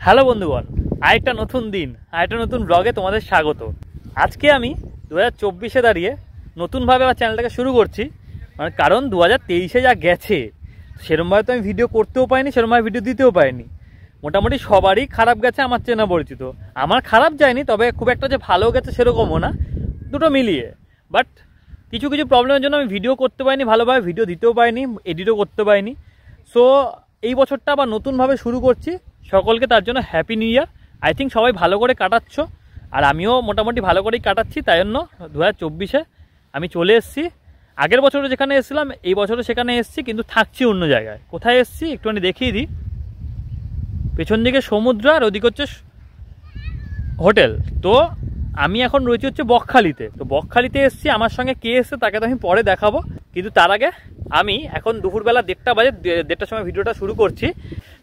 Hello বন্ধুগণ, আরেকটা নতুন দিন, আরেকটা নতুন ব্লগে তোমাদের স্বাগত। আজকে আমি 2024-এ দাঁড়িয়ে নতুনভাবে আমার চ্যানেলটাকে শুরু করছি। মানে কারণ 2023-এ যা গেছে সেরকমভাবে তো আমি ভিডিও করতেও পারিনি, সেরকমভাবে ভিডিও দিতেও পারিনি। মোটামুটি সবারই খারাপ গেছে আমার চেনা পরিচিত। আমার খারাপ যায়নি, তবে খুব একটা যে ভালো গেছে সেরকমও না, দুটো মিলিয়ে। বাট কিছু কিছু প্রবলেমের জন্য আমি ভিডিও করতে পারিনি, ভালোভাবে ভিডিও দিতেও পারিনি, এডিটও করতে পারিনি। সো এই বছরটা আবার নতুনভাবে শুরু করছি। সকলকে তার জন্য happy new year. I think সবাই ভালো করে কাটাচ্ছ, আর আমিও মোটামুটি ভালো করেই কাটাচ্ছি। তাই জন্য 2024-এ আমি চলে এসেছি। আগের বছরও যেখানে এসেছিলাম এই বছরও সেখানে এসেছি, কিন্তু থাকছি অন্য জায়গায়। কোথায় এসেছি একটুখানি দেখিয়ে দিই। পেছন দিকে সমুদ্র আর ওদিকে হচ্ছে হোটেল। তো আমি এখন রয়েছি হচ্ছে বকখালিতে। তো বকখালিতে এসেছি, আমার সঙ্গে কে এসছে তাকে তো আমি পরে দেখাবো। কিন্তু তার আগে আমি এখন দুপুরবেলা 1:30 বাজে, 1:30টার সময় ভিডিওটা শুরু করছি।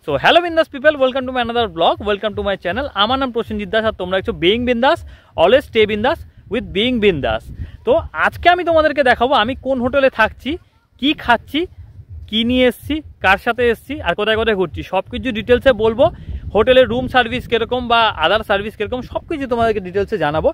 সো হ্যালো বিন্দাস people, welcome to my another blog, welcome to my channel. আমার নাম প্রসেনজিৎ দাস, আর তোমরা একটু বিইং বিন্দাস, অলওয়েজ স্টে বিন্দাস উইথ বিইং বিন্দাস। তো আজকে আমি তোমাদেরকে দেখাবো আমি কোন হোটেলে থাকছি, কি খাচ্ছি, কি নিয়ে এসেছি, কার সাথে এসেছি, আর কোথায় কোথায় ঘুরছি, সব কিছু ডিটেলসে বলবো। হোটেলের রুম সার্ভিস কীরকম বা আদার সার্ভিস কীরকম সব কিছু তোমাদেরকে ডিটেলসে জানাবো।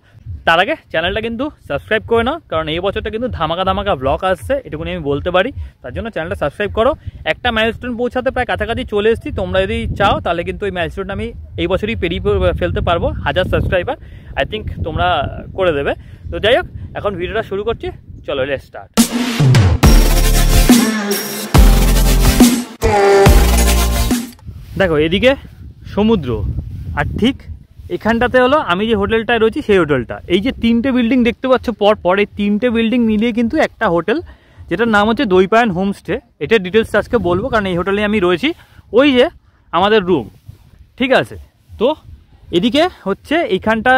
তার আগে চ্যানেলটা কিন্তু সাবস্ক্রাইব করে নাও, কারণ এই বছরটা কিন্তু ধামাকা ধামাকা ব্লগ আসছে, এটুকুনি আমি বলতে পারি। তার জন্য চ্যানেলটা সাবস্ক্রাইব করো। একটা মাইলস্টোন পৌঁছাতে প্রায় কাছাকাছি চলে এসেছি। তোমরা যদি চাও তাহলে কিন্তু ওই মাইলস্টোনটা আমি এই বছরই পেরিয়ে ফেলতে পারবো, 1000 সাবস্ক্রাইবার আই থিঙ্ক তোমরা করে দেবে। তো যাই হোক, এখন ভিডিওটা শুরু করছি, চলো লেটস স্টার্ট। দেখো এদিকে সমুদ্র, আর ঠিক এখানটাতে হলো আমি যে হোটেলটায় রয়েছি সেই হোটেলটা। এই যে 3টে বিল্ডিং দেখতে পাচ্ছ পর পর, এই 3টে বিল্ডিং মিলিয়ে কিন্তু একটা হোটেল, যেটার নাম হচ্ছে দইপায়ন হোমস্টে। এটার ডিটেলস আজকে বলবো, কারণ এই হোটেলে আমি রয়েছি। ওই যে আমাদের রুম, ঠিক আছে। তো এদিকে হচ্ছে এইখানটা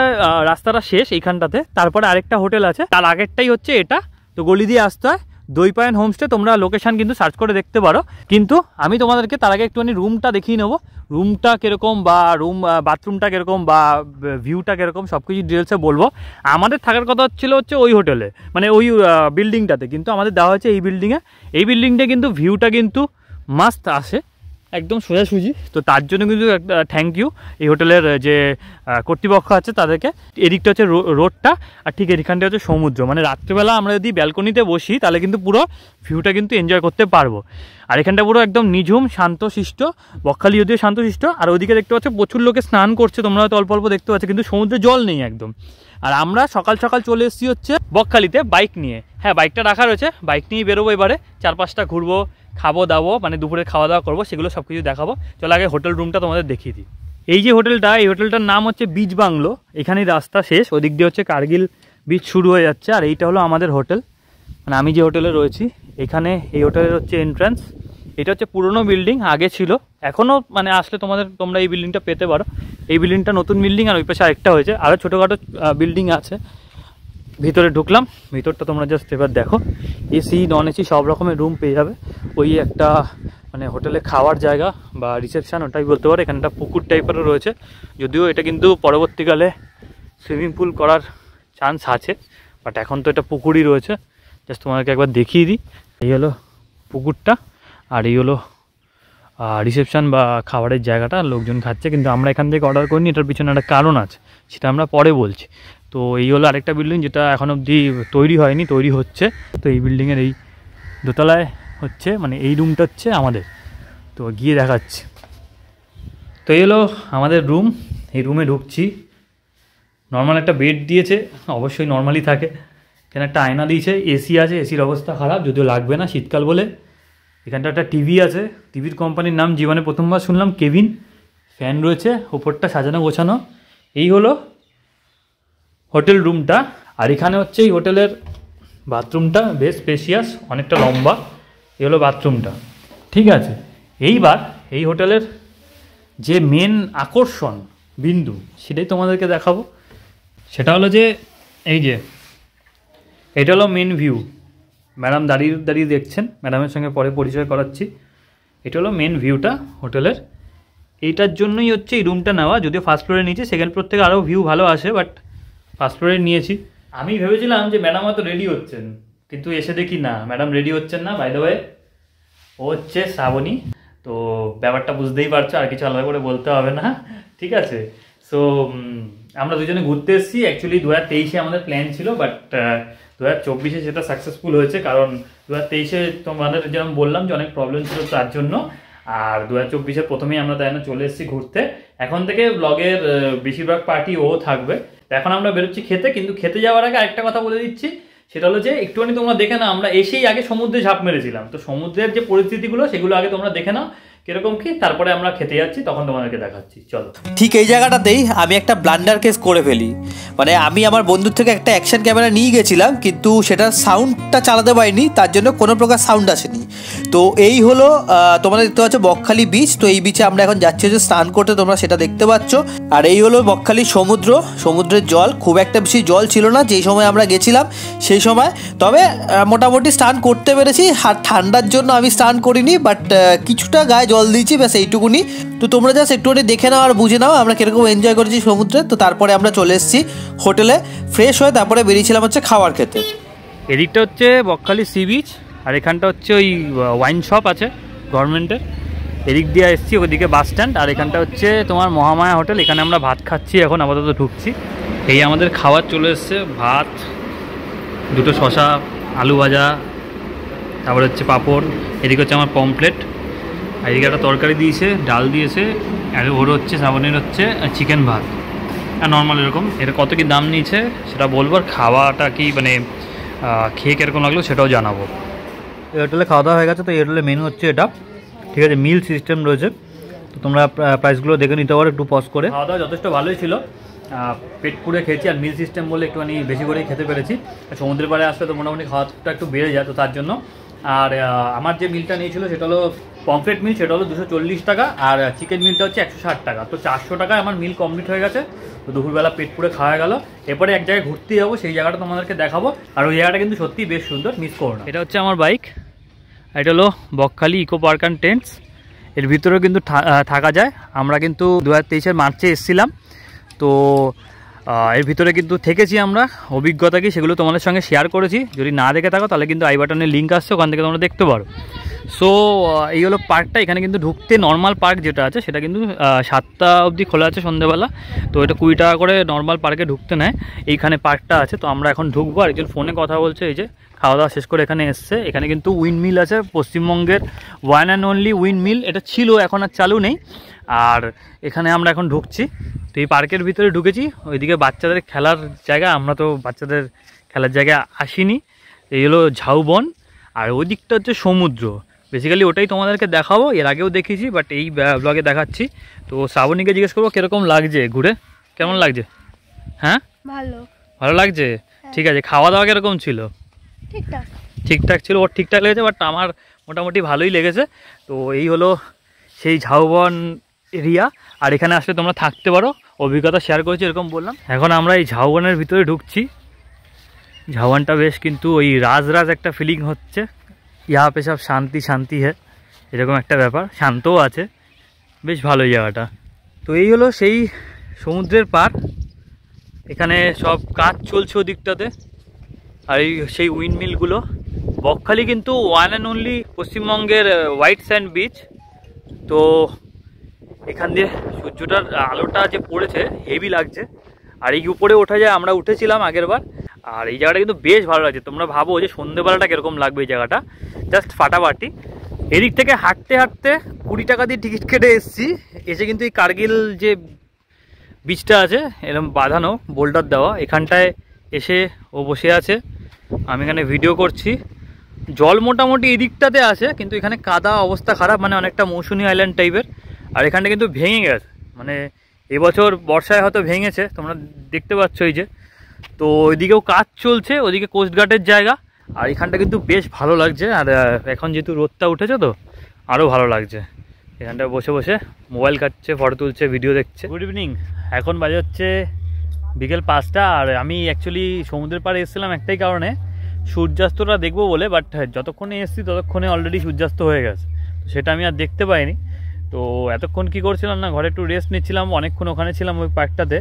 রাস্তাটা শেষ এইখানটাতে, তারপরে আরেকটা হোটেল আছে, তার আগেরটাই হচ্ছে এটা। তো গলি দিয়ে আসতে হয়, দইপায়ন হোমস্টে। তোমরা লোকেশান কিন্তু সার্চ করে দেখতে পারো। কিন্তু আমি তোমাদেরকে তার আগে একটুখানি রুমটা দেখিয়ে নেবো, রুমটা কীরকম বা বাথরুমটা কীরকম বা ভিউটা কীরকম সব কিছু ডিটেলসে বলবো। আমাদের থাকার কথা হচ্ছে ওই হোটেলে, মানে ওই বিল্ডিংটাতে, কিন্তু আমাদের দেওয়া হয়েছে এই বিল্ডিংয়ে। এই বিল্ডিংটা কিন্তু ভিউটা কিন্তু মাস্ত আসে, একদম সোজাসুজি। তো তার জন্য কিন্তু একটা থ্যাংক ইউ এই হোটেলের যে কর্তৃপক্ষ আছে তাদেরকে। এদিকটা হচ্ছে রোডটা, আর ঠিক এদিকখানটা হচ্ছে সমুদ্র। মানে রাত্রিবেলা আমরা যদি ব্যালকনিতে বসি তাহলে কিন্তু পুরো ভিউটা কিন্তু এনজয় করতে পারবো। আর এখানটা পুরো একদম নিঝুম শান্তশিষ্ট, বকখালি যদিও শান্তশিষ্ট। আর ওইদিকে দেখতে পাচ্ছ প্রচুর লোকে স্নান করছে, তোমরা হয়তো অল্প অল্প দেখতে পাচ্ছ, কিন্তু সমুদ্রে জল নেই একদম। আর আমরা সকাল সকাল চলে এসেছি হচ্ছে বকখালিতে বাইক নিয়ে। হ্যাঁ, বাইকটা রাখা রয়েছে, বাইক নিয়ে বেরোবো এবারে, 4-5টা ঘুরবো, খাবো দাবো, মানে দুপুরে খাওয়া দাওয়া করবো, সেগুলো সব কিছু দেখাবো। চলো আগে হোটেল রুমটা তোমাদের দেখিয়ে দিই। এই যে হোটেলটা, এই হোটেলটার নাম হচ্ছে বিচ বাংলো। এখানেই রাস্তা শেষ, ওদিক দিয়ে হচ্ছে কার্গিল বিচ শুরু হয়ে যাচ্ছে। আর এইটা হলো আমাদের হোটেল, মানে আমি যে হোটেলে রয়েছি এখানে। এই হোটেলের হচ্ছে এন্ট্রান্স। এটা হচ্ছে পুরনো বিল্ডিং, আগে ছিল, এখনও মানে আসলে তোমরা এই বিল্ডিংটা পেতে পারো। এই বিল্ডিংটা নতুন বিল্ডিং, আর ওই পাশে আরেকটা হয়েছে, আরও ছোটোখাটো বিল্ডিং আছে। ভিতরে ঢুকলাম, ভিতরটা তোমরা জাস্ট এবার দেখো। এসি নন এসি সব রকমের রুম পেয়ে যাবে। ওই একটা মানে হোটেলে খাওয়ার জায়গা বা রিসেপশান ওটাই বলতে পারো। এখানটা পুকুর টাইপেরও রয়েছে, যদিও এটা কিন্তু পরবর্তীকালে সুইমিং পুল করার চান্স আছে, বাট এখন তো এটা পুকুরই রয়েছে। জাস্ট তোমাদেরকে একবার দেখিয়ে দিই। এই হলো পুকুরটা, আর এই হলো রিসেপশান বা খাবারের জায়গাটা। লোকজন খাচ্ছে, কিন্তু আমরা এখান থেকে অর্ডার করিনি, এটার পিছনে একটা কারণ আছে, সেটা আমরা পরে বলছি। তো এই হলো আরেকটা বিল্ডিং, যেটা এখন অবধি তৈরি হয়নি, তৈরি হচ্ছে। তো এই বিল্ডিংয়ের এই দোতলায় হচ্ছে, মানে এই রুমটা হচ্ছে আমাদের। তো গিয়ে দেখাচ্ছি। তো এই হলো আমাদের রুম। এই রুমে ঢুকছি, নর্মাল একটা বেড দিয়েছে, অবশ্যই নর্মালি থাকে। এখানে একটা আয়না দিয়েছে, এসি আছে, এসির অবস্থা খারাপ, যদিও লাগবে না শীতকাল বলে। এখানটা একটা টিভি আছে, টিভির কোম্পানির নাম জীবনে প্রথমবার শুনলাম, কেভিন। ফ্যান রয়েছে, ওপরটা সাজানো গোছানো। এই হলো হোটেল রুমটা। আর এখানে হচ্ছে এই হোটেলের বাথরুমটা বেশ স্পেশিয়াস, অনেকটা লম্বা। এই হলো বাথরুমটা, ঠিক আছে। এইবার এই হোটেলের যে মেন আকর্ষণ বিন্দু সেটাই তোমাদেরকে দেখাবো। সেটা হলো যে এই যে এটা হলো মেন ভিউ। ম্যাডাম দাঁড়িয়ে দাঁড়িয়ে দেখছেন, ম্যাডামের সঙ্গে পরে পরিচয় করাচ্ছি। এটা হলো মেন ভিউটা হোটেলের। এইটার জন্যই হচ্ছে এই রুমটা নেওয়া, যদিও ফার্স্ট ফ্লোরে নিয়েছি, সেকেন্ড ফ্লোর থেকে আরও ভিউ ভালো আসে, বাট ফার্স্ট ফ্লোরে নিয়েছি। আমি ভেবেছিলাম যে ম্যাডাম হয়তো রেডি হচ্ছেন, কিন্তু এসে দেখি না, ম্যাডাম রেডি হচ্ছেন না। বাই দ্য ওয়ে ও হচ্ছে শ্রাবণী। তো ব্যাপারটা বুঝতেই পারছো, আর কিছু আলাদা করে বলতে হবে না। ঠিক আছে। সো আমরা দুজনে ঘুরতে এসেছি। অ্যাকচুয়ালি 2023-এ আমাদের প্ল্যান ছিল, বাট 2024-এ সেটা সাকসেসফুল হয়েছে, কারণ 2023-এ তোমাদের যেমন বললাম যে অনেক প্রবলেম ছিল তার জন্য। আর 2024-এর প্রথমেই আমরা তাই না চলে এসেছি ঘুরতে। এখন থেকে ব্লগের বেশিরভাগ পার্টি ও থাকবে। এখন আমরা বেরোচ্ছি খেতে, কিন্তু খেতে যাওয়ার আগে আরেকটা কথা বলে দিচ্ছি, সেটা হলো যে একটুখানি তোমরা দেখে নাও, আমরা এসেই আগে সমুদ্রে ঝাঁপ মেরেছিলাম, তো সমুদ্রের যে পরিস্থিতিগুলো সেগুলো আগে তোমরা দেখে নাও কিরকম কি, তারপরে আমরা খেতে যাচ্ছি, তখন তোমাদেরকে দেখাচ্ছি। চলো। ঠিক এই জায়গাটাতেই আমি একটা ব্লান্ডার কেস করে ফেলি। মানে আমি আমার বন্ধুর থেকে একটা অ্যাকশন ক্যামেরা নিয়ে গেছিলাম, কিন্তু সেটার সাউন্ডটা চালাতে পারিনি, তার জন্য কোনো প্রকার সাউন্ড আসেনি। তো এই হলো তোমরা দেখতে পাচ্ছ বকখালি বিচ। তো এই বিচে আমরা এখন যাচ্ছি হচ্ছে স্নান করতে, তোমরা সেটা দেখতে পাচ্ছ। আর এই হলো বকখালি সমুদ্র, সমুদ্রের জল খুব একটা বেশি জল ছিল না যেই সময় আমরা গেছিলাম সেই সময়, তবে মোটামুটি স্নান করতে পেরেছি। আর ঠান্ডার জন্য আমি স্নান করিনি, বাট কিছুটা গায়ে জল দিয়েছি, ব্যাস এইটুকুনি। তো তোমরা জাস্ট একটুখানি দেখে নাও আর বুঝে নাও আমরা কিরকম এনজয় করেছি সমুদ্রে। তো তারপরে আমরা চলে এসেছি হোটেলে, ফ্রেশ হয়ে তারপরে বেরিয়েছিলাম হচ্ছে খাবার খেতে। এদিকটা হচ্ছে বকখালি সি বিচ, আর এখানটা হচ্ছে ওই ওয়াইন শপ আছে গভর্নমেন্টের, এদিক দিয়ে এসেছি, ওদিকে বাস স্ট্যান্ড। আর এখানটা হচ্ছে তোমার মহামায়া হোটেল, এখানে আমরা ভাত খাচ্ছি, এখন আপাতত ঢুকছি। এই আমাদের খাবার চলে এসছে, ভাত, দুটো শশা, আলু ভাজা, তারপরে হচ্ছে পাঁপড়, এদিকে হচ্ছে আমার পমপ্লেট, এদিকে একটা তরকারি দিয়েছে, ডাল দিয়েছে, আর ওর হচ্ছে সাবনের হচ্ছে চিকেন ভাত, আর নর্মাল এরকম। এটা কত কি দাম নিয়েছে সেটা বলবো, আর খাওয়াটা কি মানে খেয়ে কীরকম লাগলো সেটাও জানাবো। এই হোটেলে খাওয়া দাওয়া হয়ে গেছে। তো এই হোটেলের মেনু হচ্ছে এটা, ঠিক আছে, মিল সিস্টেম রয়েছে। তো তোমরা প্রাইসগুলো দেখে নিতে পারো একটু পজ করে। খাওয়া দাওয়া যথেষ্ট ভালোই ছিল, পেট পুরে খেয়েছি। আর মিল সিস্টেম বলে একটুখানি বেশি করেই খেতে পেরেছি। সমুদ্রের পাড়ে আসলে তো মোটামুটি খাওয়াটা একটু বেড়ে যায়, তো তার জন্য। আর আমার যে মিলটা নিয়েছিল সেটা হলো পমফ্রেট মিল, সেটা হলো 240 টাকা, আর চিকেন মিলটা হচ্ছে 160 টাকা। তো 400 টাকায় আমার মিল কমপ্লিট হয়ে গেছে। তো দুপুরবেলা পেট পুরে খাওয়া গেল। এরপরে এক জায়গায় ঘুরতে যাবো, সেই জায়গাটা তোমাদেরকে দেখাবো। আর ওই জায়গাটা কিন্তু সত্যিই বেশ সুন্দর, মিস করো না। এটা হচ্ছে আমার বাইক, এটা হলো Bakkhali eco park and tents. এর ভিতরেও কিন্তু থাকা যায়। আমরা কিন্তু 2023-এর মার্চে এসেছিলাম, তো এর ভিতরে কিন্তু থেকেছি আমরা। অভিজ্ঞতা কি সেগুলো তোমাদের সঙ্গে শেয়ার করেছি, যদি না দেখে থাকো তাহলে কিন্তু আই বাটনের লিঙ্ক আসছে, ওখান থেকে তোমরা দেখতে পারো। সো এই হলো পার্কটা। এখানে কিন্তু ঢুকতে নর্মাল পার্ক যেটা আছে সেটা কিন্তু 7টা অবধি খোলা আছে সন্ধ্যেবেলা। তো এটা 20 টাকা করে নর্মাল পার্কে ঢুকতে নেয়। এইখানে পার্কটা আছে, তো আমরা এখন ঢুকবো। আর একজন ফোনে কথা বলছে, এই যে খাওয়া দাওয়া শেষ করে এখানে এসছে। এখানে কিন্তু উইন্ড মিল আছে, পশ্চিমবঙ্গের one and only wind mill. এটা ছিল, এখন আর চালু নেই। আর এখানে আমরা এখন ঢুকছি। তো এই পার্কের ভিতরে ঢুকেছি, ওইদিকে বাচ্চাদের খেলার জায়গা। আমরা তো বাচ্চাদের খেলার জায়গায় আসিনি। এই হলো ঝাউবন, আর ওই দিকটা হচ্ছে সমুদ্র। বেসিক্যালি ওটাই তোমাদেরকে দেখাবো, এর আগেও দেখেছি, বাট এই ব্লগে দেখাচ্ছি। তো শ্রাবণীকে জিজ্ঞেস করবো কীরকম লাগছে ঘুরে, কেমন লাগছে? হ্যাঁ, ভালো লাগছে। ঠিক আছে, খাওয়া দাওয়া কীরকম ছিল? ঠিকঠাক ছিল, ওর ঠিকঠাক লেগেছে, বাট আমার মোটামুটি ভালোই লেগেছে। তো এই হলো সেই ঝাউবন এরিয়া। আর এখানে আসলে তোমরা থাকতে পারো, অভিজ্ঞতা শেয়ার করেছি এরকম বললাম। এখন আমরা এই ঝাউবনের ভিতরে ঢুকছি। ঝাউবনটা বেশ কিন্তু ওই রাজ একটা ফিলিং হচ্ছে, ইহা পে সব শান্তি শান্তি হ্যাঁ, এরকম একটা ব্যাপার। শান্তও আছে, বেশ ভালো জায়গাটা। তো এই হলো সেই সমুদ্রের পার, এখানে সব কাজ চলছে ওদিকটাতে। আর এই সেই উইন্ডমিলগুলো। বকখালি কিন্তু ওয়ান অ্যান্ড অনলি পশ্চিমবঙ্গের হোয়াইট স্যান্ড বিচ। তো এখান দিয়ে সূর্যটার আলোটা যে পড়েছে হেভি লাগছে। আর এই উপরে ওঠা যায়, আমরা উঠেছিলাম আগের বার। আর এই জায়গাটা কিন্তু বেশ ভালো লাগছে। তোমরা ভাবো যে সন্ধ্যেবেলাটা কীরকম লাগবে এই জায়গাটা, জাস্ট ফাটাফাটি। এদিক থেকে হাঁটতে হাঁটতে 20 টাকা দিয়ে টিকিট কেটে এসেছি। এসে কিন্তু এই কার্গিল যে বিচটা আছে এরকম বাঁধানো, বোল্ডার দেওয়া, এখানটায় এসে ও বসে আছে, আমি এখানে ভিডিও করছি। জল মোটামুটি এই দিকটাতে আছে, কিন্তু এখানে কাদা, অবস্থা খারাপ, মানে অনেকটা মৌসুমী আইল্যান্ড টাইপের। আর এখানটা কিন্তু ভেঙে গেছে, মানে এবছর বর্ষায় হয়তো ভেঙেছে, তোমরা দেখতে পাচ্ছ এই যে। তো ওইদিকেও কাজ চলছে, ওইদিকে কোস্টগার্ডের জায়গা। আর এখানটা কিন্তু বেশ ভালো লাগছে। আর এখন যেহেতু রোদটা উঠেছে তো আরও ভালো লাগছে। এখানটা বসে বসে মোবাইল কাটছে, ফটো তুলছে, ভিডিও দেখছে। গুড ইভিনিং, এখন বাজে হচ্ছে বিকেল 5টা। আর আমি অ্যাকচুয়ালি সমুদ্রের পাড়ে এসেছিলাম একটাই কারণে, সূর্যাস্তটা দেখবো বলে। বাট যতক্ষণে এসেছি ততক্ষণে অলরেডি সূর্যাস্ত হয়ে গেছে, তো সেটা আমি আর দেখতে পাইনি। তো এতক্ষণ কি করছিলাম না, ঘরে একটু রেস্ট নিচ্ছিলাম। অনেকক্ষণ ওখানে ছিলাম ওই পার্কটাতে,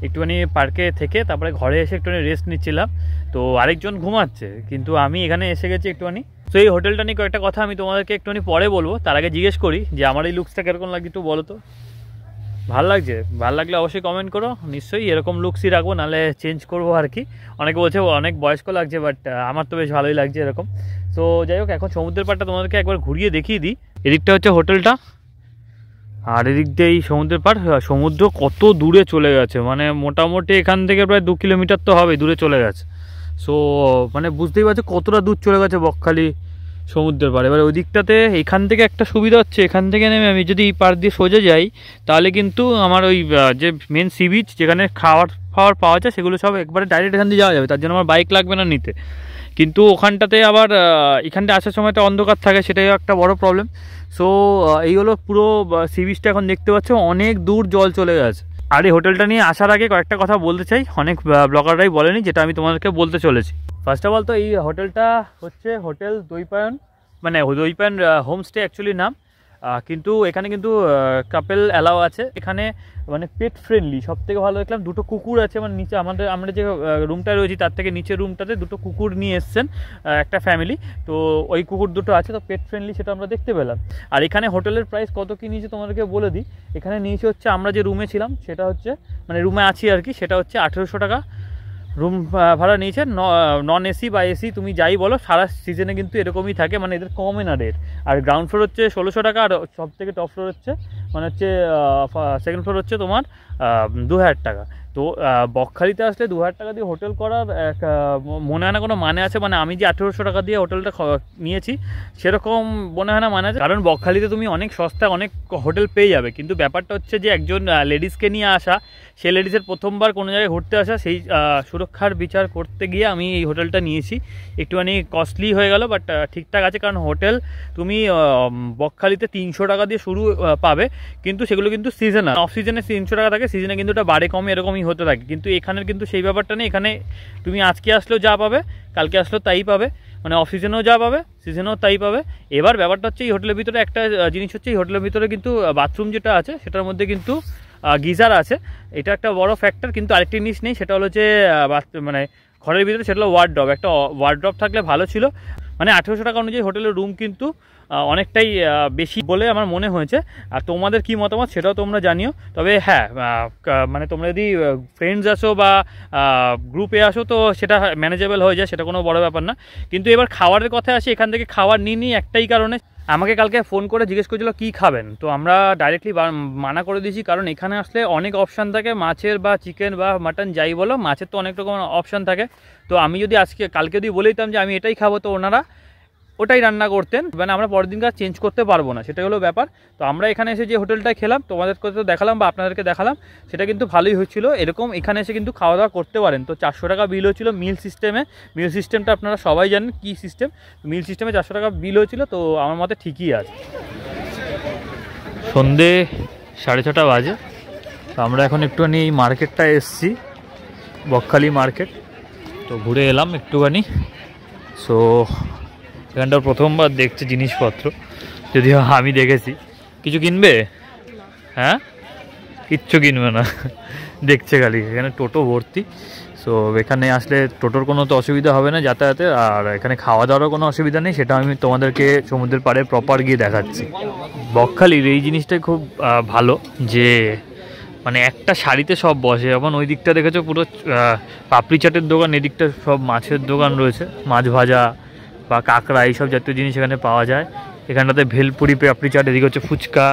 একটুখানি পার্কে থেকে তারপরে ঘরে এসে একটুখানি রেস্ট নিচ্ছিলাম। তো আরেকজন ঘুমাচ্ছে, কিন্তু আমি এখানে এসে গেছি একটুখানি। তো এই হোটেলটা নিয়ে কয়েকটা কথা আমি তোমাদেরকে একটুখানি পরে বলবো, তার আগে জিজ্ঞেস করি যে আমার এই লুকসটা কীরকম লাগে একটু বলো তো। ভালো লাগছে, ভালো লাগলে অবশ্যই কমেন্ট করো। নিশ্চয়ই এরকম লুকসই রাখবো, নাহলে চেঞ্জ করবো আর কি। অনেকে বলছে অনেক বয়স্ক লাগছে, বাট আমার তো বেশ ভালোই লাগছে এরকম। তো যাই হোক, এখন সমুদ্রের পাড়টা তোমাদেরকে একবার ঘুরিয়ে দেখিয়ে দিই। এদিকটা হচ্ছে হোটেলটা, আর এদিক দিয়ে এই সমুদ্রের পাড়। সমুদ্র কত দূরে চলে গেছে, মানে মোটামুটি এখান থেকে প্রায় 2 কিলোমিটার তো হবে দূরে চলে গেছে। সো মানে বুঝতেই পারছো কতটা দূর চলে গেছে বকখালি সমুদ্রের পাড়। এবার ওই দিকটাতে এখান থেকে একটা সুবিধা হচ্ছে, এখান থেকে নেমে আমি যদি এই পাড় দিয়ে সোজা যাই, তাহলে কিন্তু আমার ওই যে মেন সি বিচ যেখানে খাওয়ার পাওয়া যায়, সেগুলো সব একবারে ডাইরেক্ট এখান দিয়ে যাওয়া যাবে। তার জন্য আমার বাইক লাগবে না নিতে। কিন্তু ওখানটাতে আবার এখানটা আসার সময়টা অন্ধকার থাকে, সেটাই একটা বড় প্রবলেম। সো এই হলো পুরো সি বিচটা। এখন দেখতে পাচ্ছ অনেক দূর জল চলে গেছে। আর এই হোটেলটা নিয়ে আসার আগে কয়েকটা কথা বলতে চাই, অনেক ব্লগাররাই বলেনি, যেটা আমি তোমাদেরকে বলতে চলেছি। ফার্স্ট অফ অল তো এই হোটেলটা হচ্ছে হোটেল দৈপায়ন, মানে দৈপায়ন হোমস্টে অ্যাকচুয়ালি নাম। কিন্তু এখানে কিন্তু কাপেল অ্যালাও আছে এখানে, মানে পেট ফ্রেন্ডলি। সব থেকে ভালো দেখলাম দুটো কুকুর আছে, মানে নিচে আমরা যে রুমটা রয়েছি তার থেকে নিচের রুমটাতে দুটো কুকুর নিয়ে এসছেন একটা ফ্যামিলি। তো ওই কুকুর দুটো আছে, তো পেট ফ্রেন্ডলি সেটা আমরা দেখতে পেলাম। আর এখানে হোটেলের প্রাইস কত কী নিয়েছে তোমাদেরকে বলে দিই। এখানে নিয়েছে হচ্ছে, আমরা যে রুমে ছিলাম সেটা হচ্ছে, মানে রুমে আছি আর কি, সেটা হচ্ছে 1800 টাকা রুম ভাড়া নিয়েছে। নন এসি বা এসি তুমি যাই বলো, সারা সিজনে কিন্তু এরকমই থাকে, মানে এদের কমে না রেট। আর গ্রাউন্ড ফ্লোর হচ্ছে 1600 টাকা, আর সব থেকে টপ ফ্লোর হচ্ছে, মানে হচ্ছে সেকেন্ড ফ্লোর হচ্ছে তোমার 2000 টাকা। তো বকখালিতে আসলে 2000 টাকা দিয়ে হোটেল করার মনে হয় না কোনো মানে আছে। মানে আমি যে 1800 টাকা দিয়ে হোটেলটা নিয়েছি সেরকম মনে হয় না মানে আছে, কারণ বকখালিতে তুমি অনেক সস্তা অনেক হোটেল পেয়ে যাবে। কিন্তু ব্যাপারটা হচ্ছে যে একজন লেডিসকে নিয়ে আসা, সেই লেডিসের প্রথমবার কোনো জায়গায় ঘুরতে আসা, সেই সুরক্ষার বিচার করতে গিয়ে আমি এই হোটেলটা নিয়েছি। একটুখানি কস্টলি হয়ে গেল, বাট ঠিকঠাক আছে। কারণ হোটেল তুমি বকখালিতে 300 টাকা দিয়ে শুরু পাবে, কিন্তু সেগুলো কিন্তু সিজনাল। অফ সিজনে 300 টাকা থাকে, সিজনে কিন্তু ওটা বাড়ে কমে এরকমই হতে থাকে। কিন্তু এখানের কিন্তু সেই ব্যাপারটা নেই। এখানে তুমি আজকে আসলেও যা পাবে, কালকে আসলেও তাই পাবে, মানে অফ সিজনেও যা পাবে সিজনেও তাই পাবে। এবার ব্যাপারটা হচ্ছে এই হোটেলের ভিতরে একটা জিনিস হচ্ছে, এই হোটেলের ভিতরে কিন্তু বাথরুম যেটা আছে সেটার মধ্যে কিন্তু গিজার আছে, এটা একটা বড় ফ্যাক্টর। কিন্তু আরেকটি জিনিস নেই, সেটা হলো যে মানে ঘরের ভিতরে, সেটা হলো ওয়ার্ডরোব। একটা ওয়ার্ডরোব থাকলে ভালো ছিল। মানে 1800 টাকা অনুযায়ী হোটেলের রুম কিন্তু অনেকটাই বেশি বলে আমার মনে হয়েছে। আর তোমাদের কি মতামত সেটাও তোমরা জানিও। তবে হ্যাঁ, মানে তোমরা যদি ফ্রেন্ডস আসো বা গ্রুপে আসো তো সেটা ম্যানেজেবল হয়ে যায়, সেটা কোনো বড় ব্যাপার না। কিন্তু এবার খাবারের কথায় আসি, এখান থেকে খাবার নিই একটাই কারণে, আমাকে কালকে ফোন করে জিজ্ঞেস করেছিল কী খাবেন, তো আমরা ডাইরেক্টলি মানা করে দিয়েছি। কারণ এখানে আসলে অনেক অপশান থাকে, মাছের বা চিকেন বা মাটন যাই বলো, মাছের তো অনেক রকম অপশান থাকে। তো আমি যদি কালকে যদি বলে দিতাম যে আমি এটাই খাবো, তো ওনারা ওটাই রান্না করতেন, মানে আমরা পরের দিনকার চেঞ্জ করতে পারবো না, সেটাই হলো ব্যাপার। তো আমরা এখানে এসে যে হোটেলটায় খেলাম, তোমাদেরকে তো দেখালাম বা আপনাদেরকে দেখালাম, সেটা কিন্তু ভালোই হচ্ছিলো। এরকম এখানে এসে কিন্তু খাওয়া দাওয়া করতে পারেন। তো 400 টাকা বিল হচ্ছিলো মিল সিস্টেমে। মিল সিস্টেমটা আপনারা সবাই জানেন কী সিস্টেম, মিল সিস্টেমে 400 টাকা বিল হয়েছিল। তো আমার মতে ঠিকই আছে। সন্ধে 6:30 বাজে, তো আমরা এখন একটুখানি এই মার্কেটটায় এসছি, বকখালি মার্কেট। তো ঘুরে এলাম একটুখানি। সো এখানটা প্রথমবার দেখছে জিনিসপত্র, যদিও আমি দেখেছি। কিছু কিনবে? হ্যাঁ, কিচ্ছু কিনবে না, দেখছে খালি। এখানে টোটো ভর্তি। সো এখানে আসলে টোটোর কোনো তো অসুবিধা হবে না যাতায়াতে, আর এখানে খাওয়া দাওয়ারও কোনো অসুবিধা নেই। সেটা আমি তোমাদেরকে সমুদ্রের পাড়ে প্রপার গিয়ে দেখাচ্ছি। বকখালির এই জিনিসটাই খুব ভালো যে মানে একটা শাড়িতে সব বসে। এখন ওই দিকটা দেখেছো পুরো পাপড়ি চাটের দোকান, এদিকটা সব মাছের দোকান রয়েছে, মাছ ভাজা বা কাঁকড়া এইসব জাতীয় জিনিস এখানে পাওয়া যায়। এখানটাতে ভেলপুরি পাপড়ি চাট, এদিকে হচ্ছে ফুচকা,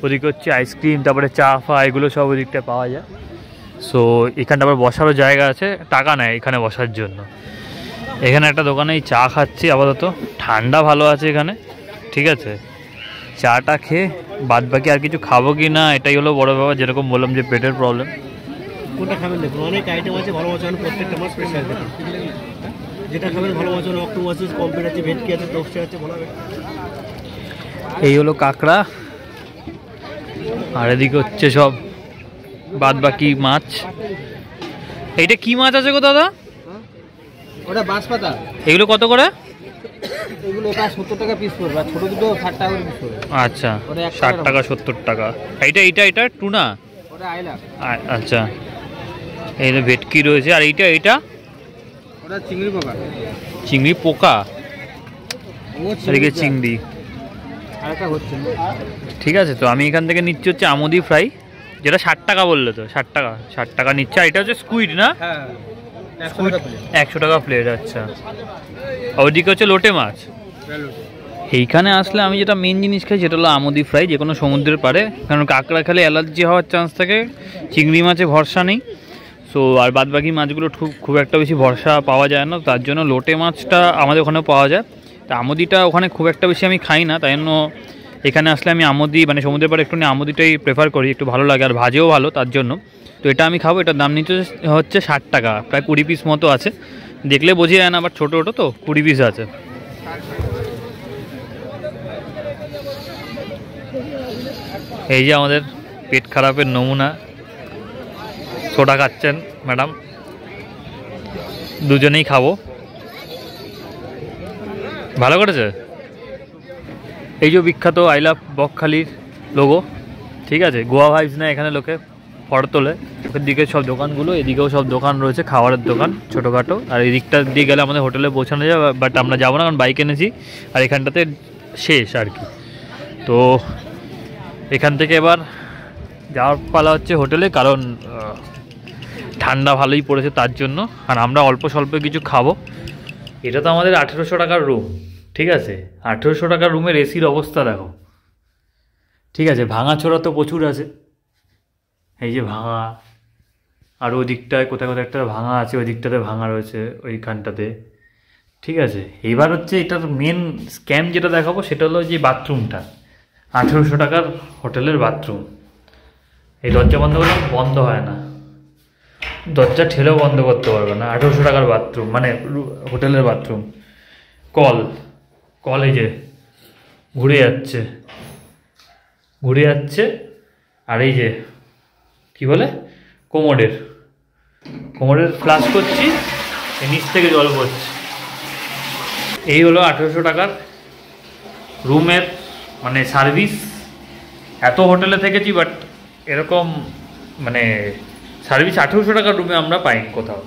ওদিকে হচ্ছে আইসক্রিম, তারপরে চা ফা, এগুলো সব ওদিকটা পাওয়া যায়। সো এখানটা আবার বসারও জায়গা আছে, টাকা নেয় এখানে বসার জন্য। এখানে একটা দোকানেই চা খাচ্ছি আপাতত, ঠান্ডা ভালো আছে এখানে, ঠিক আছে। চাটা খেয়ে বাদ বাকি আর কিছু খাবো কি না এটাই হলো বড় ব্যাপার। যেরকম বললাম যে পেটের প্রবলেম। কোনটা খাবেন দেখুন, অনেক আইটেম আছে ভালো মাছ, প্রত্যেকটা মাছ স্পেশাল। যেটা খাবেন ভালো মাছ, অক্টোপাস আছে, কমপ্লিট আছে, ভেটকি আছে, টপসে আছে, ভালো। এই হলো কাঁকড়া, আর এদিকে হচ্ছে সব বাদ বাকি মাছ। এইটা কি মাছ আছে গো দাদা? ওটা বাঁশপাতা। এগুলো কত করে? এগুলো এটা 70 টাকা পিস পড়বে, আর ছোট দুটো 60 টাকা পিস পড়বে। আচ্ছা, 60 টাকা 70 টাকা। এইটা টুনা, ওটা আইলা। আচ্ছা, এই যে ভেটকি রয়েছে। আর এইটা ওটা চিংড়ি পোকা। চিংড়ি পোকা, এদিকে চিংড়ি। আরেকটা হচ্ছে। ঠিক আছে, তো আমি এখান থেকে নিচ্ছি হচ্ছে আমুদি ফ্রাই, যেটা 60 টাকা বললে তো, 60 টাকা নিচ্ছে। আর এটা হচ্ছে স্কুইড না? হ্যাঁ, 100 টাকা প্লেট। আচ্ছা, ওইদিকে হচ্ছে লোটে মাছ। এইখানে আসলে আমি যেটা মেন জিনিস খাই সেটা হলো আমুদি ফ্রাই, যে কোনো সমুদ্রের পাড়ে, কারণ কাঁকড়া খেলে অ্যালার্জি হওয়ার চান্স থাকে, চিংড়ি মাছে ভরসা নেই। সো আর বাদ বাকি মাছগুলো খুব একটা বেশি ভরসা পাওয়া যায় না, তার জন্য লোটে মাছটা আমাদের ওখানেও পাওয়া যায়। তা আমুদিটা ওখানে খুব একটা বেশি আমি খাই না, তাই জন্য এখানে আসলে আমি আমুদি মানে সমুদ্রের পাড়ে একটু আমুদিটাই প্রেফার করি, একটু ভালো লাগে আর ভাজেও ভালো, তার জন্য। তো এটা আমি খাবো। এটার দাম নিচ্ছে হচ্ছে 60 টাকা, প্রায় 20 পিস মতো আছে। দেখলে বোঝা যায় না, আবার ছোটো ছোটো তো 20 পিস আছে। এই যে আমাদের পেট খারাপের নমুনা, সোডা খাচ্ছেন ম্যাডাম, দুজনেই খাবো। ভালো করেছে। এই যে বিখ্যাত আই লাভ বকখালির লোগো, ঠিক আছে, গোয়া ভাইবস না, এখানে লোকে ফটো তোলে। ওর দিকে সব দোকানগুলো, এদিকেও সব দোকান রয়েছে, খাবারের দোকান ছোটোখাটো। আর এই দিকটা দিয়ে গেলে আমাদের হোটেলে পৌঁছানো যাবে, বাট আমরা যাবো না, কারণ বাইক এনেছি আর এখানটাতে শেষ আর কি। তো এখান থেকে এবার যাওয়ার পালা হচ্ছে হোটেলে, কারণ ঠান্ডা ভালোই পড়েছে তার জন্য। আর আমরা অল্প স্বল্প কিছু খাবো। এটা তো আমাদের 1800 টাকার রুম, ঠিক আছে। 1800 টাকার রুমের এসির অবস্থা দেখো, ঠিক আছে। ভাঙাচোরা তো প্রচুর আছে, এই যে ভাঙা, আর ওই দিকটায় কোথায় কোথায় একটা ভাঙা আছে, ওই দিকটাতে ভাঙা রয়েছে ওইখানটাতে, ঠিক আছে। এইবার হচ্ছে এটার মেন স্ক্যাম যেটা দেখাবো সেটা হলো যে বাথরুমটা। 1800 টাকার হোটেলের বাথরুম, এই দরজা বন্ধ করলে বন্ধ হয় না, দরজা ঠেলেও বন্ধ করতে পারবে না। 1800 টাকার বাথরুম মানে হোটেলের বাথরুম। কল এই যে ঘুরে যাচ্ছে। আর এই যে কি বলে, কোমোডের ফ্লাশ করছি, নিচ থেকে জল পড়ছে। এই হলো 1800 টাকার রুমের মানে সার্ভিস। এত হোটেলে থেকেছি, বাট এরকম মানে সার্ভিস 1800 টাকার রুমে আমরা পাইনি কোথাও।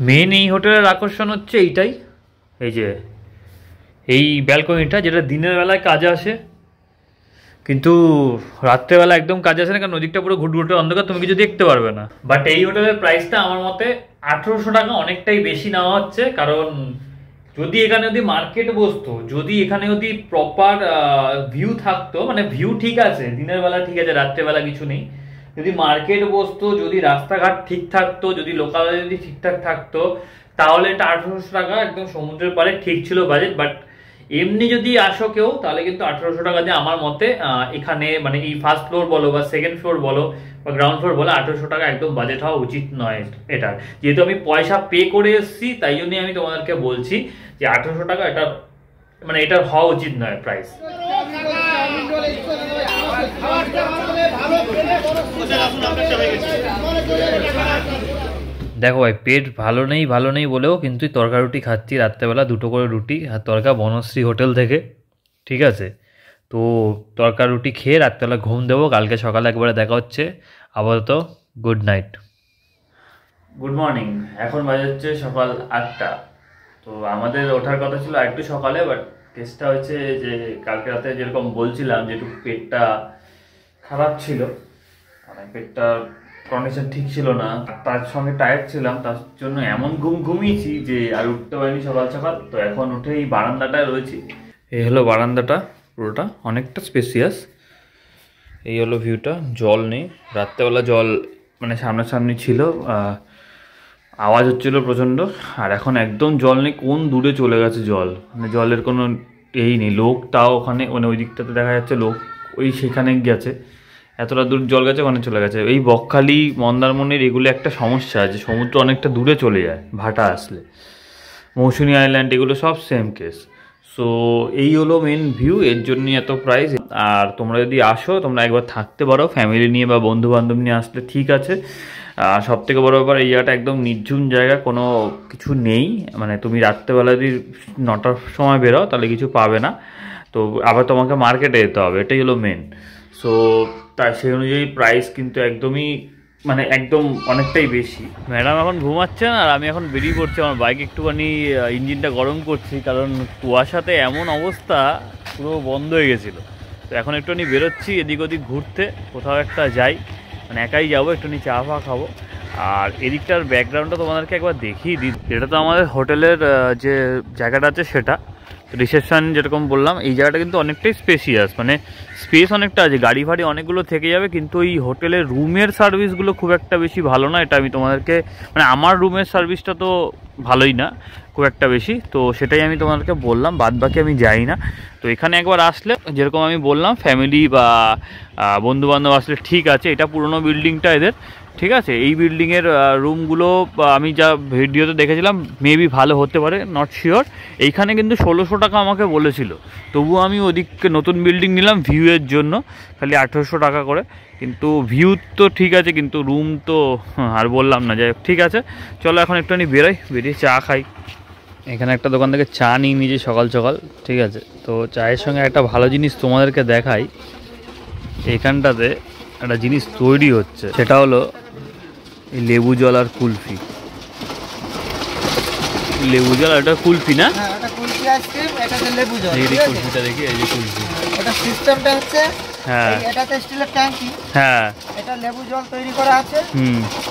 মেন এই হোটেলের আকর্ষণ হচ্ছে এইটাই, এই যে এই ব্যালকনিটা, যেটা দিনের বেলায় কাজে আসে, কিন্তু রাত্রেবেলা একদম কাজে আসে না, কারণ নদীটা পুরো ঘুটঘুটে অন্ধকার, তুমি কিছু দেখতে পারবে না। বাট এই হোটেলের প্রাইসটা আমার মতে 1800 টাকা অনেকটাই বেশি নেওয়া হচ্ছে। কারণ যদি এখানে যদি মার্কেট বসতো, যদি এখানে যদি প্রপার ভিউ থাকতো, মানে ভিউ ঠিক আছে দিনের বেলা, ঠিক আছে, রাত্রেবেলা কিছু নেই, যদি মার্কেট বসতো, যদি রাস্তাঘাট ঠিক থাকতো, যদি লোকাল যদি ঠিকঠাক থাকতো, তাহলে এটা 1800 টাকা একদম সমুদ্রের পাড়ে ঠিক ছিল বাজেট। বাট এমনি যদি আসো কেউ, তাহলে কিন্তু 1800 টাকা দিয়ে আমার মতে এখানে মানে এই ফার্স্ট ফ্লোর বলো বা সেকেন্ড ফ্লোর বলো বা গ্রাউন্ড ফ্লোর বলো, 1800 টাকা একদম বাজেট হওয়া উচিত নয় এটা। যেহেতু আমি পয়সা পে করে এসেছি, তাই জন্যই আমি তোমাদেরকে বলছি যে 1800 টাকা এটা মানে এটার হওয়া উচিত নয় প্রাইস। দেখো ভাই, পেট ভালো নেই বলেও কিন্তু তরকা রুটি খাচ্ছি রাত্রেবেলা, 2টো করে রুটি আর তরকা বনশ্রী হোটেল থেকে, ঠিক আছে। তো তরকা রুটি খেয়ে রাত্রেবেলা ঘুম দেবো, কালকে সকালে একবারে দেখা হচ্ছে। আপাতত গুড নাইট, গুড মর্নিং। এখন বাজে হচ্ছে সকাল 8টা। তো আমাদের ওঠার কথা ছিল একটু সকালে, বাট কেসটা হচ্ছে যে কালকে রাতে যেরকম বলছিলাম যে একটু পেটটা খারাপ ছিল, মানে পেটটা কন্ডিশন ঠিক ছিল না, তার সঙ্গে টায়ার্ড ছিলাম, তার জন্য এমন ঘুমিয়েছি যে আর উঠতে পারিনি সকাল সকাল। তো এখন উঠে এই বারান্দাটায় রয়েছি। এই হলো বারান্দাটা, পুরোটা অনেকটা স্পেসিয়াস। এই হলো ভিউটা, জল নেই, রাত্রেবেলা জল মানে সামনাসামনি ছিল, আওয়াজ হচ্ছিলো প্রচণ্ড। আর এখন একদম জল নেই, কোন দূরে চলে গেছে জল, মানে জলের কোনো এই নেই। লোকটাও ওখানে মানে ওই দিকটাতে দেখা যাচ্ছে লোক ওই সেখানে গেছে, এতটা দূর জল গেছে, ওখানে চলে গেছে। এই বকখালি মন্দারমণির এগুলো একটা সমস্যা আছে, সমুদ্র অনেকটা দূরে চলে যায় ভাটা আসলে। মৌসুনি আইল্যান্ড এগুলো সব সেম কেস। সো এই হলো মেন ভিউ, এর জন্যই এত প্রাইস। আর তোমরা যদি আসো, তোমরা একবার থাকতে পারো ফ্যামিলি নিয়ে বা বন্ধু বান্ধব নিয়ে আসলে ঠিক আছে। সব থেকে বড়ো ব্যাপার, এই জায়গাটা একদম নির্ঝুম জায়গা, কোনো কিছু নেই। মানে তুমি রাত্রেবেলা যদি 9টার সময় বেরো তাহলে কিছু পাবে না, তো আবার তোমাকে মার্কেটে যেতে হবে, এটাই হলো মেন। সো তাই সেই অনুযায়ী প্রাইস কিন্তু একদমই মানে একদম অনেকটাই বেশি। ম্যাডাম এখন ঘুমাচ্ছেন আর আমি এখন বেরিয়ে পড়ছি, আমার বাইক একটুখানি ইঞ্জিনটা গরম করছি, কারণ কুয়াশাতে এমন অবস্থা পুরো বন্ধ হয়ে গেছিলো। তো এখন একটুখানি বেরোচ্ছি এদিক ওদিক ঘুরতে, কোথাও একটা যাই, মানে একাই যাবো, একটুখানি চা ফা খাবো। আর এদিকটার ব্যাকগ্রাউন্ডটা তোমাদেরকে একবার দেখিয়ে দিই। এটা তো আমাদের হোটেলের যে জায়গাটা আছে সেটা, রিসেপশন যেরকম বললাম, এই জায়গাটা কিন্তু অনেকটাই স্পেশিয়াস, মানে স্পেস অনেকটা আছে, গাড়ি ফাড়ি অনেকগুলো থেকে যাবে, কিন্তু এই হোটেলের রুমের সার্ভিসগুলো খুব একটা বেশি ভালো না। এটা আমি তোমাদেরকে, মানে আমার রুমের সার্ভিসটা তো ভালোই না খুব একটা বেশি, তো সেটাই আমি তোমাদেরকে বললাম, বাদ বাকি আমি যাই না। তো এখানে একবার আসলে যেরকম আমি বললাম ফ্যামিলি বা বন্ধুবান্ধব আসলে ঠিক আছে। এটা পুরনো বিল্ডিংটা এদের, ঠিক আছে। এই বিল্ডিংয়ের রুমগুলো আমি যা ভিডিওতে দেখেছিলাম মেবি ভালো হতে পারে, নট শিওর। এইখানে কিন্তু 1600 টাকা আমাকে বলেছিল, তবুও আমি ওদিককে নতুন বিল্ডিং নিলাম ভিউয়ের জন্য, খালি 1800 টাকা করে। কিন্তু ভিউ তো ঠিক আছে, কিন্তু রুম তো আর বললাম না। যাই হোক, ঠিক আছে, চলো এখন একটুখানি বেরোই, বেরিয়ে চা খাই। এখানে একটা দোকান থেকে চা নিয়ে নিয়েছি সকাল সকাল, ঠিক আছে। তো চায়ের সঙ্গে একটা ভালো জিনিস তোমাদেরকে দেখাই, এখানটাতে একটা জিনিস তৈরি হচ্ছে, সেটা হলো এই লেবু জল আর কুলফি। লেবু জল আর এটা কুলফি না? হ্যাঁ, এটা কুলফি আইসক্রিম, এটাতে লেবু জল। এই কুলফিটা দেখি, এই যে কুলফি, এটা সিস্টেমটা হচ্ছে, হ্যাঁ এটাতে স্টিলের ট্যাঙ্কি, হ্যাঁ, এটা লেবু জল তৈরি করা আছে,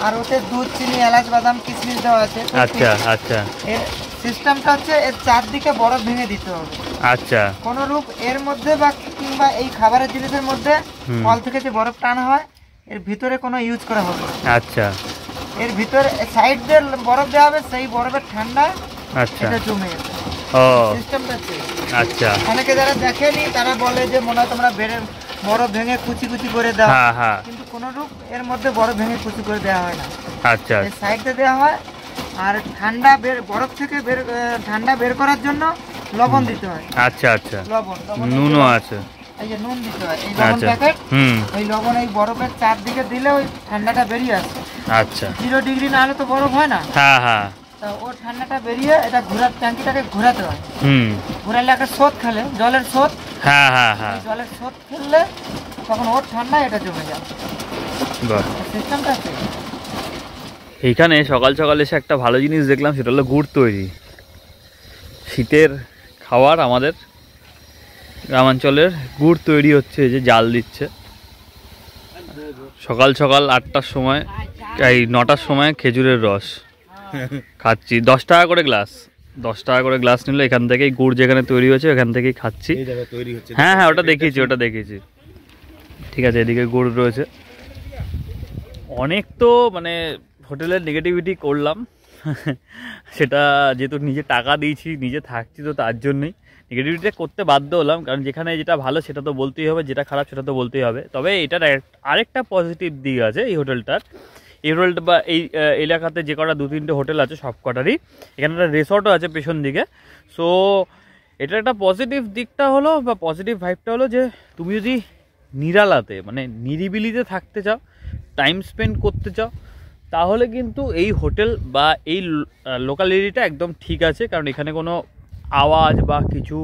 আর ওতে দুধ, চিনি, এলাচ, বাদাম, কিশমিশ দেওয়া আছে। আচ্ছা আচ্ছা, এর সিস্টেমটা হচ্ছে এর চারদিকে বরফ ভেঙে দিতে হবে। আচ্ছা, কোন রূপ এর মধ্যে বা কিংবা এই খাবারের জিনিসের মধ্যে ফল থেকে যে বরফ টানা হয় এর ভিতরে কোনো ইউজ করা হবে না। আচ্ছা, এর ভিতরে সাইড দিয়ে বরফ দেওয়া হবে, সেই বরফের ঠান্ডা আচ্ছা, এটা জমে যাবে। ও সিস্টেমটা আছে। আচ্ছা, অনেকে যারা দেখেনি তারা বলে যে মনে হয় তোমরা বরফ ভেঙে কুচি কুচি করে দাও, হ্যাঁ হ্যাঁ, কিন্তু কোনো রূপ এর মধ্যে বরফ ভেঙে কুচি করে দেওয়া হয় না। আচ্ছা, এই সাইডে দেওয়া হয়। আর বরফ থেকে ঠান্ডা বের করার জন্য লবণ দিতে হয়। আচ্ছা আচ্ছা, লবণ নুনও আছে, এই যে নুন দিতে হয়, এই লবণ আচ্ছা, প্যাকেট, হুম, ওই লবণ এই বরফের চারদিকে দিলে ওই ঠান্ডাটা বেরিয়ে আসে। আচ্ছা, 0 ডিগ্রি না হলে তো বরফ হয় না, হ্যাঁ হ্যাঁ, তা ওর ঠান্ডাটা বেরিয়ে এটা ট্যাঙ্কিটাকে ঘোরাতে হয়। হুম, ঘোরালে একটা স্রোত খেলে, জলের স্রোত, হ্যাঁ হ্যাঁ হ্যাঁ, জলের স্রোত খেললে তখন ওর ঠান্ডা এটা জমে যায়। বাহ। সিস্টেমটা আছে। এইখানে সকাল সকাল এসে একটা ভালো জিনিস দেখলাম, সেটা হলো গুড় তৈরি। শীতের খাবার আমাদের গ্রামাঞ্চলের গুড় তৈরি হচ্ছে, এই যে জাল দিচ্ছে সকাল সকাল 8টার সময়, এই 9টার সময় খেজুরের রস খাচ্ছি। 10 টাকা করে গ্লাস, 10 টাকা করে গ্লাস নিল। এখান থেকেই গুড় যেখানে তৈরি হয়েছে ওখান থেকেই খাচ্ছি। হ্যাঁ হ্যাঁ, ওটা দেখিয়েছি, ওটা দেখিয়েছি, ঠিক আছে। এদিকে গুড় রয়েছে। অনেক তো মানে হোটেলের নেগেটিভিটি করলাম সেটা যেহেতু নিজে টাকা দিয়েছি, নিজে থাকছি, তো তার জন্যই নেগেটিভিটিটা করতে বাধ্য হলাম, কারণ যেখানে যেটা ভালো সেটা তো বলতেই হবে, যেটা খারাপ সেটা তো বলতেই হবে। তবে এটার আরেকটা পজিটিভ দিক আছে এই হোটেলটার। এই হোটেলটা বা এই এলাকাতে যে কটা 2-3টে হোটেল আছে সব কটারই এখানে একটা রিসর্টও আছে পেছন দিকে। সো এটার একটা পজিটিভ দিকটা হলো বা পজিটিভ ভাইবটা হলো যে তুমি যদি নিরালাতে মানে নিরিবিলিতে থাকতে চাও, টাইম স্পেন্ড করতে চাও, তাহলে কিন্তু এই হোটেল বা এই লোকালিটিটা একদম ঠিক আছে। কারণ এখানে কোনো আওয়াজ বা কিছু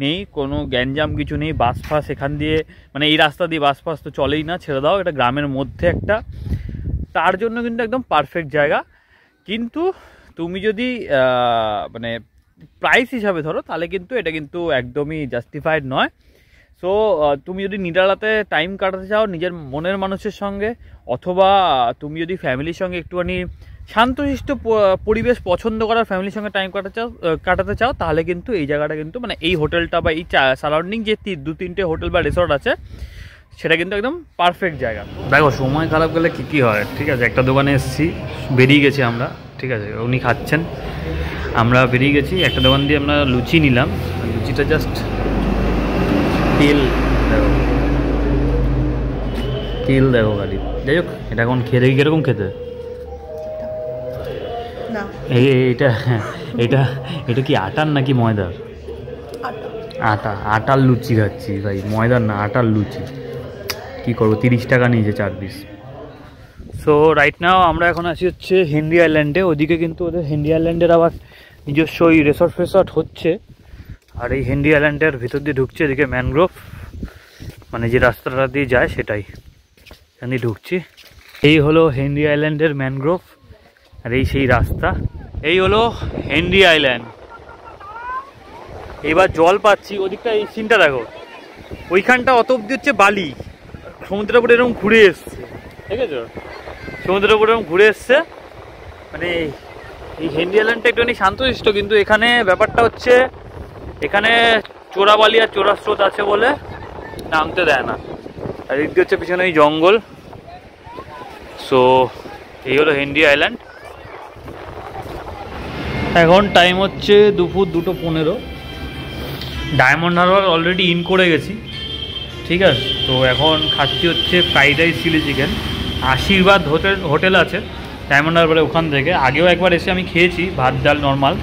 নেই, কোনো গ্যাঞ্জাম কিছু নেই। বাস ফাস এখান দিয়ে, মানে এই রাস্তা দিয়ে বাস ফাস তো চলেই না, ছেড়ে দাও। এটা গ্রামের মধ্যে একটা, তার জন্য কিন্তু একদম পারফেক্ট জায়গা। কিন্তু তুমি যদি মানে প্রাইস হিসাবে ধরো, তাহলে কিন্তু এটা কিন্তু একদমই জাস্টিফাইড নয়। সো তুমি যদি নিরালাতে টাইম কাটাতে চাও নিজের মনের মানুষের সঙ্গে, অথবা তুমি যদি ফ্যামিলির সঙ্গে একটুখানি শান্তশিষ্ট পরিবেশ পছন্দ করার ফ্যামিলির সঙ্গে টাইম কাটাতে চাও, তাহলে কিন্তু এই জায়গাটা কিন্তু মানে এই হোটেলটা বা এই সারাউন্ডিং যে 2-3টে হোটেল বা রিসর্ট আছে সেটা কিন্তু একদম পারফেক্ট জায়গা। দেখো সময় খারাপ গেলে কী হয়, ঠিক আছে। একটা দোকানে এসেছি, বেরিয়ে গেছি আমরা, ঠিক আছে। উনি খাচ্ছেন, আমরা বেরিয়ে গেছি। একটা দোকান দিয়ে আমরা লুচি নিলাম। লুচিটা জাস্ট তেল দেখো, তেল দেখো গাড়ি। যাই হোক, এটা এখন খেয়ে দেখি কীরকম খেতে। এটা এটা এটা কি আটার নাকি ময়দার? আটার লুচি খাচ্ছি ভাই, ময়দার না, আটার লুচি। কী করবো, 30 টাকা নিয়েছে 4 পিস। সো রাইট নাও আমরা এখন আছি হচ্ছে হেনরি আইল্যান্ডে। ওদিকে কিন্তু ওদের হেনরি আইল্যান্ডের আবার নিজস্ব ওই রিসর্ট হচ্ছে। আর এই হেনরি আইল্যান্ডের ভিতর দিয়ে ঢুকছে, এদিকে ম্যানগ্রোভ, মানে যে রাস্তাটা দিয়ে যায় সেটাই, এখান দিয়ে ঢুকছি। এই হলো হেনরি আইল্যান্ডের ম্যানগ্রোভ, আর এই সেই রাস্তা। এই হলো হেনরি আইল্যান্ড। এবার জল পাচ্ছি, ওদিকটা এই সিনটা দেখো, ওইখানটা অত অব্দি হচ্ছে বালি, সমুদ্রের উপরে এরকম ঘুরে এসছে, ঠিক আছে, সমুদ্রের উপরে এরকম ঘুরে এসছে। মানে এই হেনরি আইল্যান্ডটা একটুখানি শান্তশিষ্ট, কিন্তু এখানে ব্যাপারটা হচ্ছে এখানে চোরাবালি আর চোরা স্রোত আছে বলে নামতে দেয় না। আর এদিক দিয়ে হচ্ছে পিছনে এই জঙ্গল। সো এই হলো হেনরি আইল্যান্ড। এখন টাইম হচ্ছে দুপুর 2:15। ডায়মন্ড হারবার অলরেডি ইন করে গেছি, ঠিক আছে। তো এখন খাচ্ছি হচ্ছে ফ্রাইড রাইস চিলি চিকেন। আশীর্বাদ হোটেল আছে ডায়মন্ড হারবারে, ওখান থেকে আগেও একবার এসে আমি খেয়েছি, ভাত ডাল নর্মাল,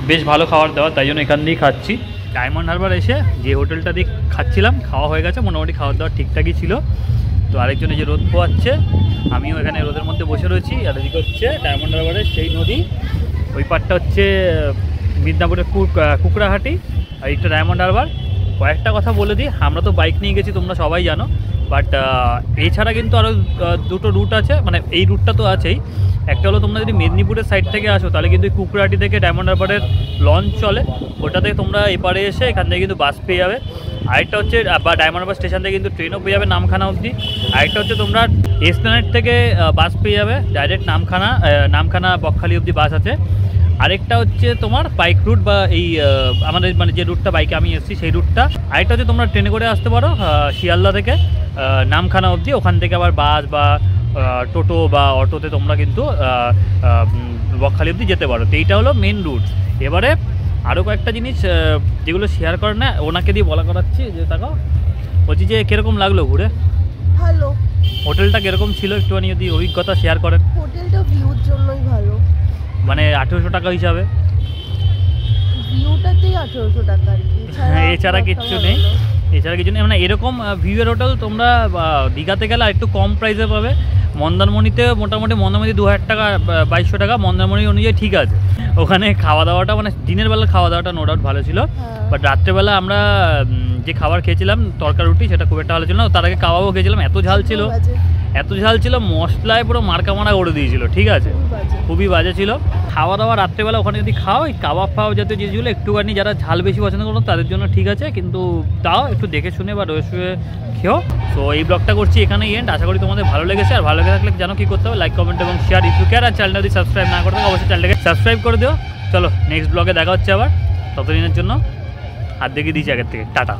বেশ ভালো খাবার দাবার, তাই জন্য এখান দিয়েই খাচ্ছি। ডায়মন্ড হারবার এসে যে হোটেলটা দিয়ে খাচ্ছিলাম খাওয়া হয়ে গেছে, মোটামুটি খাওয়ার দাওয়ার ঠিকঠাকই ছিল। তো আরেকজনে যে রোদ পোয়াচ্ছে, আমিও এখানে রোদের মধ্যে বসে রয়েছি। আর এদিকে হচ্ছে ডায়মন্ড হারবারের সেই নদী, ওই পারটা হচ্ছে মিদনাপুরের কুকড়াহাটি, আর একটা ডায়মন্ড হারবার। কয়েকটা কথা বলে দিই, আমরা তো বাইক নিয়ে গেছি, তোমরা সবাই জানো, বাট এছাড়া কিন্তু আরও দুটো রুট আছে, মানে এই রুটটা তো আছেই। একটা হলো তোমরা যদি মেদিনীপুরের সাইড থেকে আসো, তাহলে কিন্তু কুকড়াহাটি থেকে ডায়মন্ড হারবারের লঞ্চ চলে, ওটাতে তোমরা এপারে এসে এখান থেকে কিন্তু বাস পেয়ে যাবে। আরেকটা হচ্ছে বা ডায়মন্ড হারবার স্টেশন থেকে কিন্তু ট্রেনও পেয়ে যাবে নামখানা অবধি। আরেকটা হচ্ছে তোমরা এসপ্ল্যানেড থেকে বাস পেয়ে যাবে ডাইরেক্ট নামখানা বকখালি অবধি বাস আছে। আরেকটা হচ্ছে তোমার বাইক রুট, বা এই আমাদের মানে যে রুটটা বাইকে আমি এসেছি সেই রুটটা। আরেকটা হচ্ছে তোমরা ট্রেনে করে আসতে পারো শিয়ালদা থেকে নামখানা অবধি, ওখান থেকে আবার বাস বা টোটো বা অটোতে তোমরা কিন্তু বকখালি অবধি যেতে পারো। তো এইটা হলো মেন রুট। এবারে আরও কয়েকটা জিনিস যেগুলো শেয়ার করে না, ওনাকে দিয়ে বলা করাচ্ছি। যে তাকাও, বলছি যে কীরকম লাগলো ঘুরে? ভালো। হোটেলটা কীরকম ছিল একটুখানি যদি অভিজ্ঞতা শেয়ার করেন। হোটেলটা ভিউর জন্যই ভালো, মানে 1800 টাকা হিসাবে, ভিউটাতেই 1800 টাকা আর কি, এছাড়া কিচ্ছু নেই। এছাড়া কিছু নেই, মানে এরকম ভিউয়ের হোটেল তোমরা দীঘাতে গেলে একটু কম প্রাইসে পাবে। মন্দারমণিতে মোটামুটি মন্দারমণি 2000 টাকা 2200 টাকা মন্দারমণি অনুযায়ী ঠিক আছে। ওখানে খাওয়া দাওয়াটা মানে দিনের বেলা খাওয়া দাওয়াটা নো ডাউট ভালো ছিল, বাট রাত্রেবেলা আমরা যে খাবার খেয়েছিলাম তরকারি রুটি, সেটা খুব একটা ভালো ছিল না। তার আগে কাবাবও খেয়েছিলাম, এত ঝাল ছিল, মশলায় পুরো মারকামারা করে দিয়েছিল, ঠিক আছে, খুবই বাজে ছিল। খাওয়া দাওয়া রাত্রেবেলা ওখানে যদি খাও, এই কাবাব ফাওয়া জাতীয় জিনিসগুলো একটুখানি যারা ঝাল বেশি পছন্দ করো তাদের জন্য ঠিক আছে, কিন্তু তাও একটু দেখে শুনে বা রয়ে শুয়ে খেও। সো এই ব্লগটা করছি এখানেই এন্ড। আশা করি তোমাদের ভালো লেগেছে, আর ভালো লেগে থাকলে জানো কি করতে হবে, লাইক কমেন্ট এবং শেয়ার ইফ ইউ কেয়ার। আর চ্যানেলটা যদি সাবস্ক্রাইব না করতে অবশ্যই চ্যানেলটাকে সাবস্ক্রাইব করে দিও। চলো নেক্সট ব্লগে দেখা হচ্ছে আবার, ততদিনের জন্য হাত দেখিয়ে দিয়েছি আগের থেকে, টাটা।